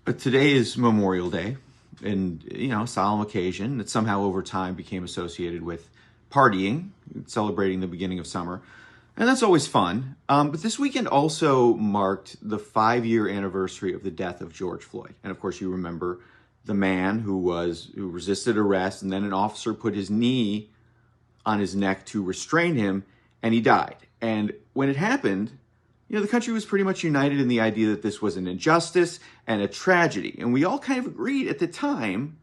But today is Memorial Day, and a solemn occasion that somehow over time became associated with partying, celebrating the beginning of summer, and that's always fun. But this weekend also marked the 5-year anniversary of the death of George Floyd, and of course, you remember the man who resisted arrest, and then an officer put his knee on his neck to restrain him, and he died. And when it happened, the country was pretty much united in the idea that this was an injustice and a tragedy. And we all kind of agreed at the time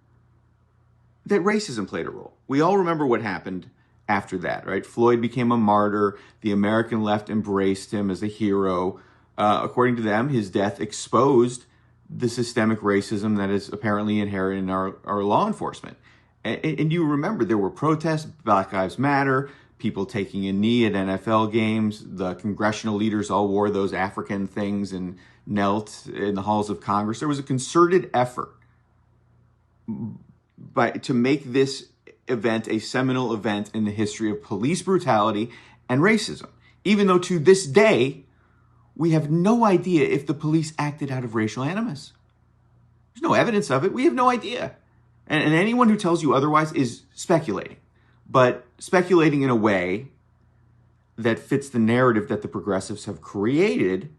that racism played a role. We all remember what happened after that, right? Floyd became a martyr. The American left embraced him as a hero. According to them, his death exposed the systemic racism that is apparently inherent in our law enforcement. And you remember there were protests, Black Lives Matter, people taking a knee at NFL games. The congressional leaders all wore those African things and knelt in the halls of Congress. There was a concerted effort to make this event a seminal event in the history of police brutality and racism, even though to this day, we have no idea if the police acted out of racial animus. There's no evidence of it. We have no idea. And anyone who tells you otherwise is speculating. But speculating in a way that fits the narrative that the progressives have created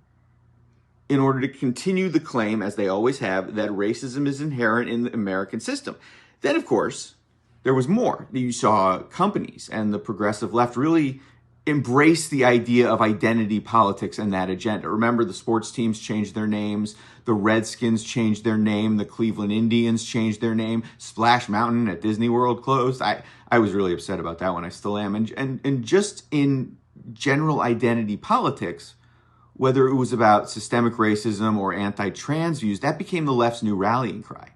in order to continue the claim, as they always have, that racism is inherent in the American system. Then, of course, there was more. You saw companies and the progressive left really embrace the idea of identity politics and that agenda. Remember, the sports teams changed their names. The Redskins changed their name. The Cleveland Indians changed their name. Splash Mountain at Disney World closed. I was really upset about that one. I still am. And just in general identity politics, whether it was about systemic racism or anti-trans views, that became the left's new rallying cry.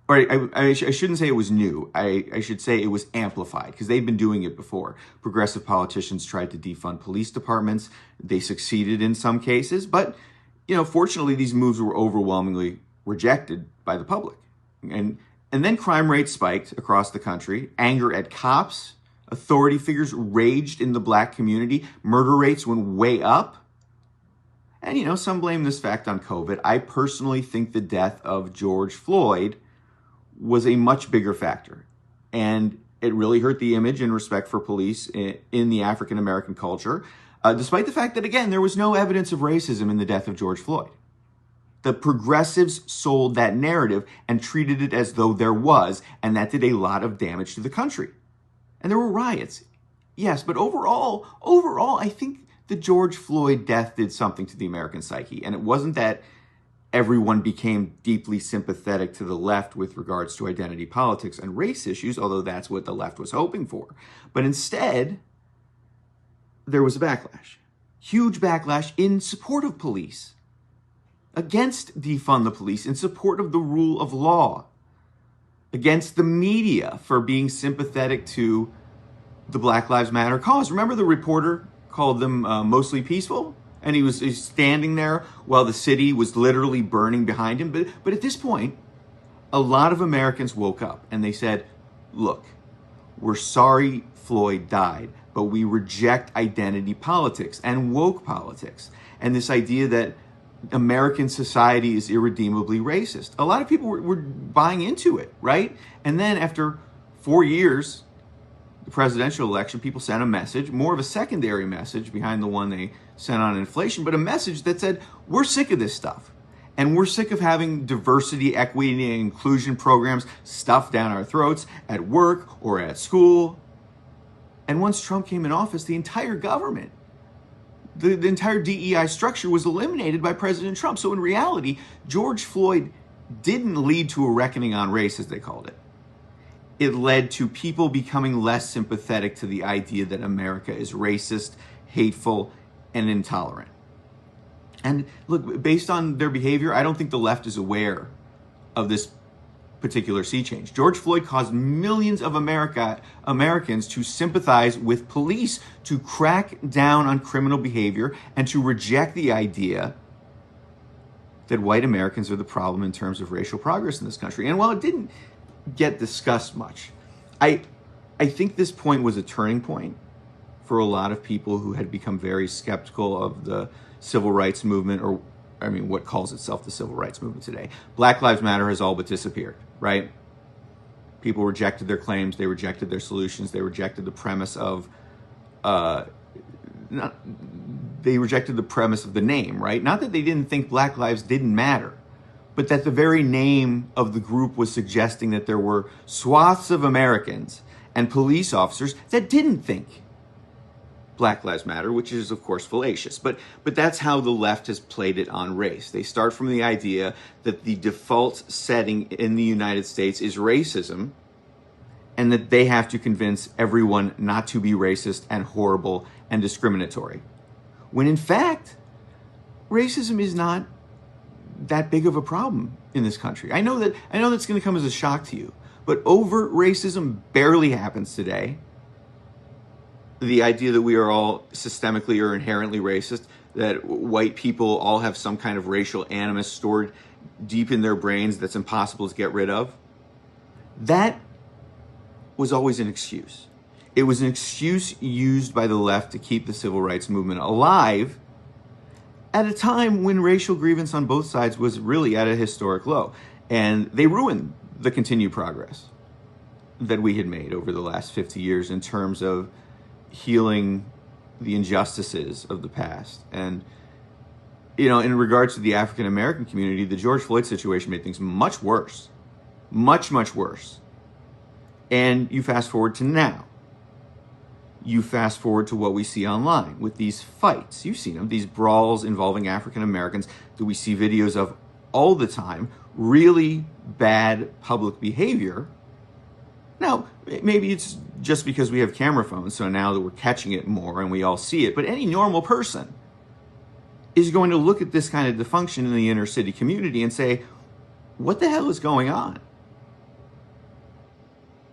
Or I shouldn't say it was new. I should say it was amplified because they've been doing it before. Progressive politicians tried to defund police departments. They succeeded in some cases, but fortunately, these moves were overwhelmingly rejected by the public. And then crime rates spiked across the country. Anger at cops, authority figures raged in the Black community. Murder rates went way up. And some blame this fact on COVID. I personally think the death of George Floyd was a much bigger factor. And it really hurt the image and respect for police in the African-American culture, despite the fact that, again, there was no evidence of racism in the death of George Floyd. The progressives sold that narrative and treated it as though there was, and that did a lot of damage to the country. And there were riots, yes, but overall, I think the George Floyd death did something to the American psyche. And it wasn't that everyone became deeply sympathetic to the left with regards to identity politics and race issues, although that's what the left was hoping for. But instead, there was a backlash, huge backlash in support of police, against defund the police, in support of the rule of law, against the media for being sympathetic to the Black Lives Matter cause. Remember the reporter called them mostly peaceful? And he's standing there while the city was literally burning behind him. But at this point, a lot of Americans woke up and they said, look, we're sorry Floyd died, but we reject identity politics and woke politics and this idea that American society is irredeemably racist. A lot of people were buying into it, right? And then after 4 years, the presidential election, people sent a message, more of a secondary message behind the one they sent on inflation, but a message that said, we're sick of this stuff. And we're sick of having diversity, equity, and inclusion programs stuffed down our throats at work or at school. And once Trump came in office, the entire government, the entire DEI structure was eliminated by President Trump. So in reality, George Floyd didn't lead to a reckoning on race, as they called it. It led to people becoming less sympathetic to the idea that America is racist, hateful, and intolerant. And look, based on their behavior, I don't think the left is aware of this particular sea change. George Floyd caused millions of Americans to sympathize with police, to crack down on criminal behavior, and to reject the idea that white Americans are the problem in terms of racial progress in this country. And while it didn't get discussed much, I think this point was a turning point for a lot of people who had become very skeptical of the civil rights movement, or what calls itself the civil rights movement today. Black Lives Matter has all but disappeared, right? People rejected their claims, they rejected their solutions, they rejected the premise of they rejected the premise of the name, right? Not that they didn't think Black lives didn't matter, but that the very name of the group was suggesting that there were swaths of Americans and police officers that didn't think Black Lives Matter, which is, of course, fallacious. But that's how the left has played it on race. They start from the idea that the default setting in the United States is racism, and that they have to convince everyone not to be racist and horrible and discriminatory. When in fact, racism is not that big of a problem in this country. I know that's going to come as a shock to you, but overt racism barely happens today. The idea that we are all systemically or inherently racist, that white people all have some kind of racial animus stored deep in their brains that's impossible to get rid of, that was always an excuse. It was an excuse used by the left to keep the civil rights movement alive at a time when racial grievance on both sides was really at a historic low. And they ruined the continued progress that we had made over the last 50 years in terms of healing the injustices of the past. And, in regards to the African American community, the George Floyd situation made things much worse. Much, much worse. And you fast forward to now. You fast forward to what we see online with these fights. You've seen them, these brawls involving African Americans that we see videos of all the time. Really bad public behavior. Now, maybe it's just because we have camera phones, so now that we're catching it more and we all see it, but any normal person is going to look at this kind of dysfunction in the inner city community and say, what the hell is going on?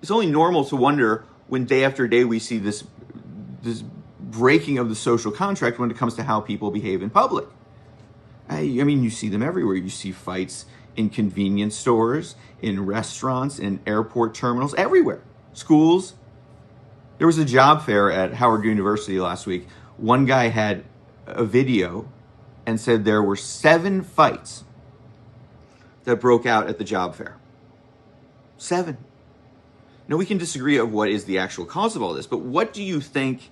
It's only normal to wonder when day after day we see this breaking of the social contract when it comes to how people behave in public. You see them everywhere. You see fights in convenience stores, in restaurants, in airport terminals, everywhere. Schools. There was a job fair at Howard University last week. One guy had a video and said there were 7 fights that broke out at the job fair. 7. Now, we can disagree of what is the actual cause of all this, but what do you think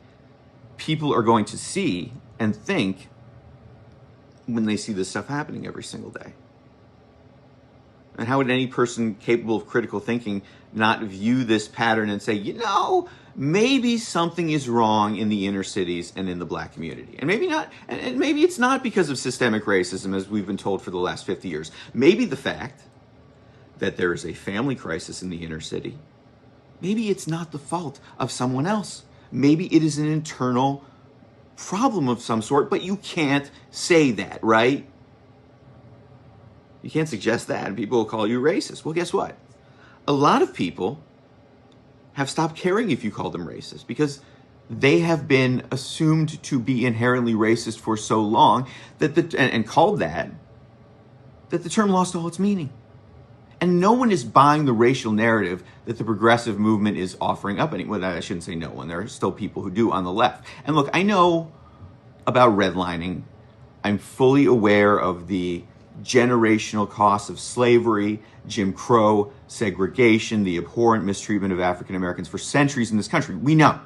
people are going to see and think when they see this stuff happening every single day? And how would any person capable of critical thinking not view this pattern and say, maybe something is wrong in the inner cities and in the Black community? And maybe not, and maybe it's not because of systemic racism, as we've been told for the last 50 years. Maybe the fact that there is a family crisis in the inner city, maybe it's not the fault of someone else. Maybe it is an internal problem of some sort, but you can't say that, right? You can't suggest that, and people will call you racist. Well, guess what? A lot of people have stopped caring if you call them racist because they have been assumed to be inherently racist for so long and called that the term lost all its meaning. And no one is buying the racial narrative that the progressive movement is offering up. Well, I shouldn't say no one. There are still people who do on the left. And look, I know about redlining. I'm fully aware of the generational costs of slavery, Jim Crow, segregation, the abhorrent mistreatment of African Americans for centuries in this country. We know.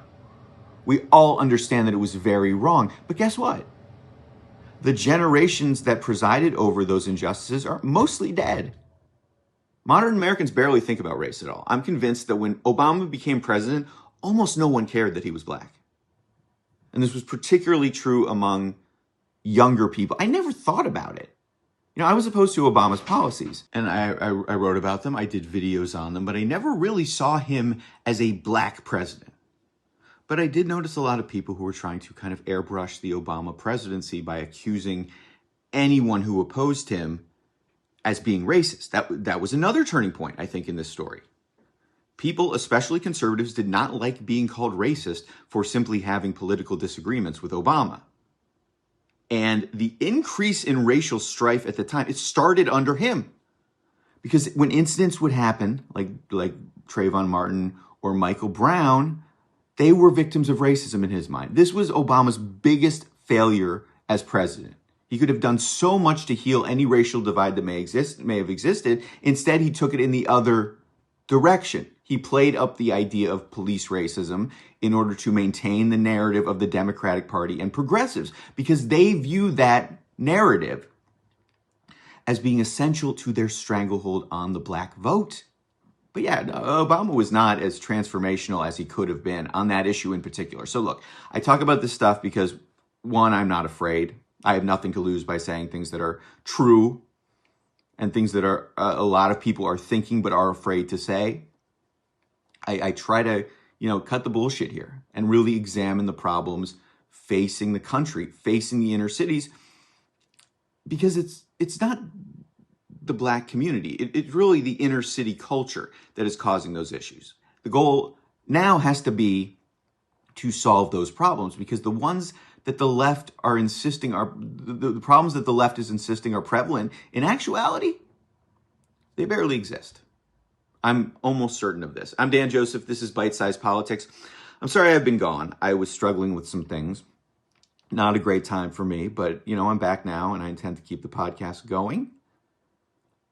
We all understand that it was very wrong. But guess what? The generations that presided over those injustices are mostly dead. Modern Americans barely think about race at all. I'm convinced that when Obama became president, almost no one cared that he was Black. And this was particularly true among younger people. I never thought about it. I was opposed to Obama's policies, and I wrote about them. I did videos on them, but I never really saw him as a Black president. But I did notice a lot of people who were trying to kind of airbrush the Obama presidency by accusing anyone who opposed him as being racist. That was another turning point, I think, in this story. People, especially conservatives, did not like being called racist for simply having political disagreements with Obama. And the increase in racial strife at the time, it started under him. Because when incidents would happen, like Trayvon Martin or Michael Brown, they were victims of racism in his mind. This was Obama's biggest failure as president. He could have done so much to heal any racial divide that may have existed. Instead, he took it in the other direction. He played up the idea of police racism in order to maintain the narrative of the Democratic Party and progressives, because they view that narrative as being essential to their stranglehold on the black vote. But yeah, Obama was not as transformational as he could have been on that issue in particular. So look, I talk about this stuff because, one, I'm not afraid. I have nothing to lose by saying things that are true and things that are a lot of people are thinking but are afraid to say. I try to, cut the bullshit here and really examine the problems facing the country, facing the inner cities, because it's not the black community. It's really the inner city culture that is causing those issues. The goal now has to be to solve those problems, because the ones that the left are insisting are the problems that the left is insisting are prevalent, in actuality, they barely exist. I'm almost certain of this. I'm Dan Joseph. This is Bite Size Politics. I'm sorry I've been gone. I was struggling with some things. Not a great time for me, but I'm back now and I intend to keep the podcast going.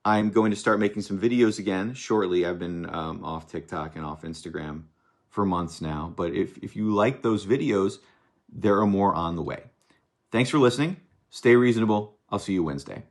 I'm going to start making some videos again shortly. I've been off TikTok and off Instagram for months now, but if you like those videos, there are more on the way. Thanks for listening. Stay reasonable. I'll see you Wednesday.